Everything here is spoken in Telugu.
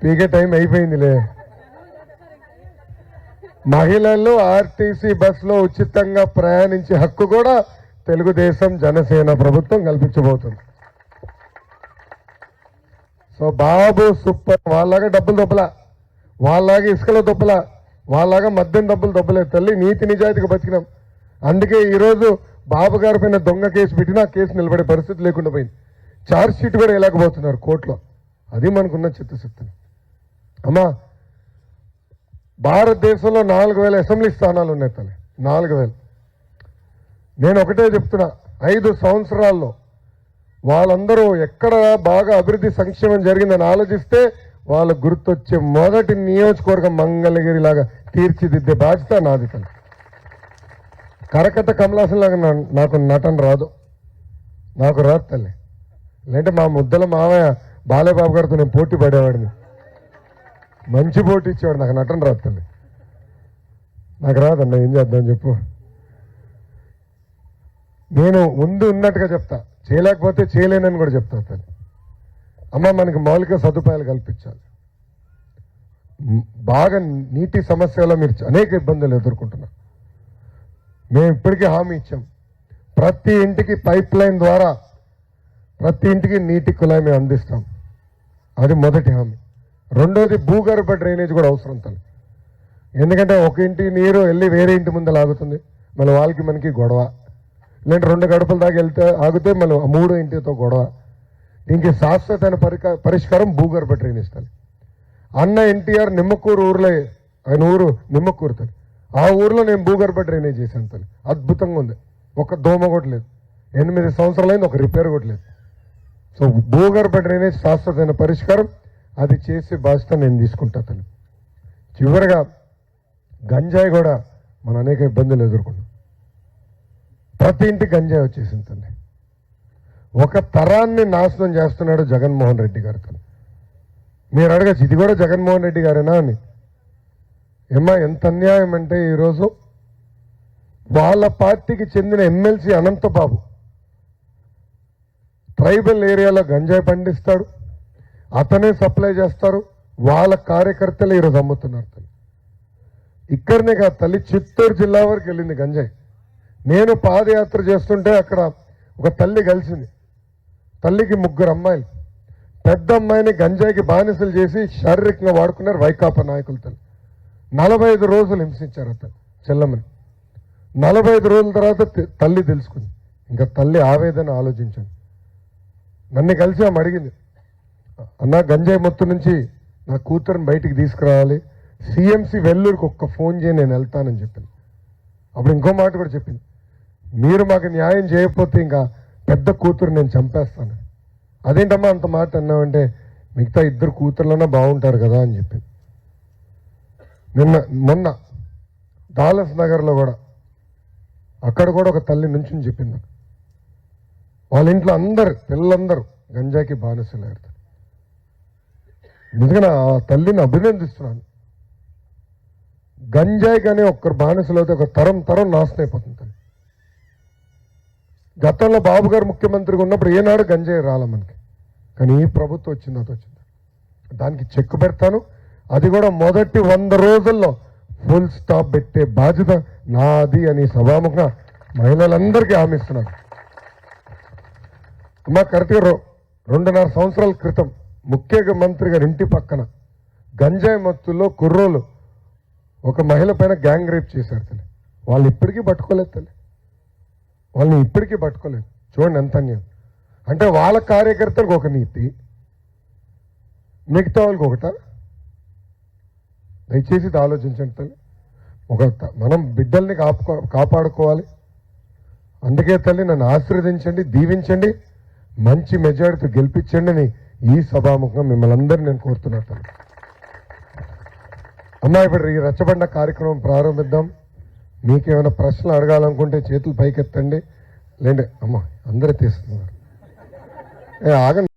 పీకే టైం అయిపోయిందిలే. మహిళలు ఆర్టీసీ బస్సులో ఉచితంగా ప్రయాణించే హక్కు కూడా తెలుగుదేశం జనసేన ప్రభుత్వం కల్పించబోతుంది. సో బాబు సూపర్. వాళ్ళలాగా డబ్బులు దొబ్బలా, వాళ్ళలాగా ఇసుకలో దొబ్బలా, వాళ్ళలాగా మద్యం డబ్బులు దొబ్బలేదు తల్లి. నీతి నిజాయితీగా బతికినాం. అందుకే ఈరోజు బాబు గారి పైన దొంగ కేసు పెట్టినా కేసు నిలబడే పరిస్థితి లేకుండా పోయింది. ఛార్జ్ షీట్ కూడా వేయలేకపోతున్నారు కోర్టులో. అది మనకున్న చిత్తశుద్ధి. అమ్మా, భారతదేశంలో 4000 అసెంబ్లీ స్థానాలు ఉన్నాయి తల్లి. 4000. నేను ఒకటే చెప్తున్నా, 5 సంవత్సరాల్లో వాళ్ళందరూ ఎక్కడ బాగా అభివృద్ధి సంక్షేమం జరిగిందని ఆలోచిస్తే వాళ్ళకు గుర్తొచ్చే మొదటి నియోజకవర్గం మంగళగిరి లాగా తీర్చిదిద్దే బాధ్యత నాది తల్లి. కరకట్ట కమలాసన్ లాగా నాకు నటన రాదు, నాకు రాదు తల్లి. లేదంటే మా ముద్దల మావయ్య బాలేబాబు గారితో నేను పోటీ పడేవాడిని. మంచి పోటీ ఇచ్చేవాడు. నాకు నటన రాదు తల్లి, నాకు రాదన్న. ఏం చేద్దాం చెప్పు. నేను ముందు ఉన్నట్టుగా చెప్తా, చేయలేకపోతే చేయలేనని కూడా చెప్తా తల్లి. అమ్మ, మనకి మౌలిక సదుపాయాలు కల్పించాలి. బాగా నీటి సమస్యలో మీరు అనేక ఇబ్బందులు ఎదుర్కొంటున్నారు. మేము ఇప్పటికీ హామీ ఇచ్చాం, ప్రతి ఇంటికి పైప్ లైన్ ద్వారా ప్రతి ఇంటికి నీటి కుళాయి మేము అందిస్తాం. అది మొదటి హామీ. రెండోది భూగర్భ డ్రైనేజ్ కూడా అవసరం తల్లి. ఎందుకంటే ఒక ఇంటి నీరు వెళ్ళి వేరే ఇంటి ముందు లాగుతుంది, మళ్ళీ వాళ్ళకి మనకి గొడవ. లేదంటే 2 గడపల దాకా వెళ్తే ఆగితే మళ్ళీ 3 ఇంటితో గొడవ. దీనికి శాశ్వతమైన పరిష్కారం భూగర్భ డ్రైనేజ్ తల్లి. అన్న ఎన్టీఆర్ నిమ్మకూరు ఊర్లో, ఆయన ఊరు నిమ్మకూరు తల్లి. ఆ ఊర్లో నేను భూగర్భ డ్రైనేజ్ చేశాను తల్లి. అద్భుతంగా ఉంది. ఒక దోమ కూడా లేదు. 8 సంవత్సరాలైంది, ఒక రిపేర్ కూడా లేదు. సో భూగర్భ డ్రైనేజ్ శాశ్వతమైన పరిష్కారం, అది చేసే బాధ్యత నేను తీసుకుంటా తల్లి. చివరిగా గంజాయి కూడా మనం అనేక ఇబ్బందులు ఎదుర్కొన్నాం. ప్రతి ఇంటికి గంజాయి వచ్చేసింది తల్లి. ఒక తరాన్ని నాశనం చేస్తున్నాడు జగన్మోహన్ రెడ్డి గారు తల్లి. మీరు అడగచ్చు, ఇది కూడా జగన్మోహన్ రెడ్డి గారేనా అని. ఏమ్మా, ఎంత అన్యాయం అంటే ఈరోజు వాళ్ళ పార్టీకి చెందిన ఎమ్మెల్సీ అనంతబాబు ట్రైబల్ ఏరియాలో గంజాయి పండిస్తాడు, అతనే సప్లై చేస్తారు. వాళ్ళ కార్యకర్తలు ఈరోజు అమ్ముతున్నారు తల్లి. ఇక్కడనే కాదు తల్లి, చిత్తూరు జిల్లా వరకు వెళ్ళింది గంజాయి. నేను పాదయాత్ర చేస్తుంటే అక్కడ ఒక తల్లి కలిసింది. తల్లికి 3 అమ్మాయిలు. పెద్ద అమ్మాయిని గంజాయికి బానిసలు చేసి శారీరకంగా వాడుకున్నారు వైకాపా నాయకులు తల్లి. 45 రోజులు హింసించారు అతను చెల్లమ్మని. 45 రోజుల తర్వాత తల్లి తెలుసుకుంది. ఇంకా తల్లి ఆవేదన ఆలోచించండి. నన్ను కలిసి ఆమె అడిగింది, అన్న గంజాయి మొత్తం నుంచి నా కూతురుని బయటికి తీసుకురావాలి, సిఎంసి వెల్లూరుకి ఒక్క ఫోన్ చేయి, నేను వెళ్తానని చెప్పింది. అప్పుడు ఇంకో మాట కూడా చెప్పింది, మీరు మాకు న్యాయం చేయకపోతే ఇంకా పెద్ద కూతురు నేను చంపేస్తాను. అదేంటమ్మా అంత మాట అన్నామంటే, మిగతా 2 కూతుర్లన్నా బాగుంటారు కదా అని చెప్పింది. మొన్న డాలస్ నగర్లో కూడా, అక్కడ కూడా ఒక తల్లి నుంచి చెప్పింది, వాళ్ళ ఇంట్లో పిల్లలందరూ గంజాకి బానిసలయ్యారు. నిజంగా ఆ తల్లిని అభినందిస్తున్నాను. గంజాయి కానీ ఒక్కరు బానిసలు అయితే ఒక తరం నాశనం అయిపోతుంది తల్లి. గతంలో బాబు గారు ముఖ్యమంత్రిగా ఉన్నప్పుడు ఏనాడు గంజాయి రాలే మనకి, కానీ ఈ ప్రభుత్వం వచ్చింది, అది వచ్చింది. దానికి చెక్ పెడతాను. అది కూడా మొదటి 100 రోజుల్లో ఫుల్ స్టాప్ పెట్టే బాధ్యత నాది అని సభాముఖంగా మహిళలందరికీ హామీ ఇస్తున్నాను. అమ్మా, కరెక్ట్గా 2.5 సంవత్సరాల క్రితం ముఖ్యమంత్రి గారి ఇంటి పక్కన గంజాయి మత్తులో కుర్రోలు ఒక మహిళ పైన గ్యాంగ్ రేప్ చేశారు తల్లి. వాళ్ళు ఇప్పటికీ పట్టుకోలేదు తల్లి, వాళ్ళని ఇప్పటికీ పట్టుకోలేదు. చూడండి ఎంత అన్యాయం. అంటే వాళ్ళ కార్యకర్తలకు ఒక నీతి, మిగతా వాళ్ళకి ఒకట. దయచేసి ఆలోచించండి తల్లి. మనం బిడ్డల్ని కాపాడుకోవాలి. అందుకే తల్లి నన్ను ఆశీర్వదించండి, దీవించండి, మంచి మెజారిటీతో గెలిపించండి అని ఈ సభాముఖంగా మిమ్మల్ని అందరినీ నేను కోరుతున్నాను తల్లి. అమ్మా, ఇప్పుడు ఈ రచ్చబండ కార్యక్రమం ప్రారంభిద్దాం. మీకేమైనా ప్రశ్నలు అడగాలనుకుంటే చేతులు పైకెత్తండి. లేండి అమ్మా, అందరూ తీస్తున్నారు. ఆగండి.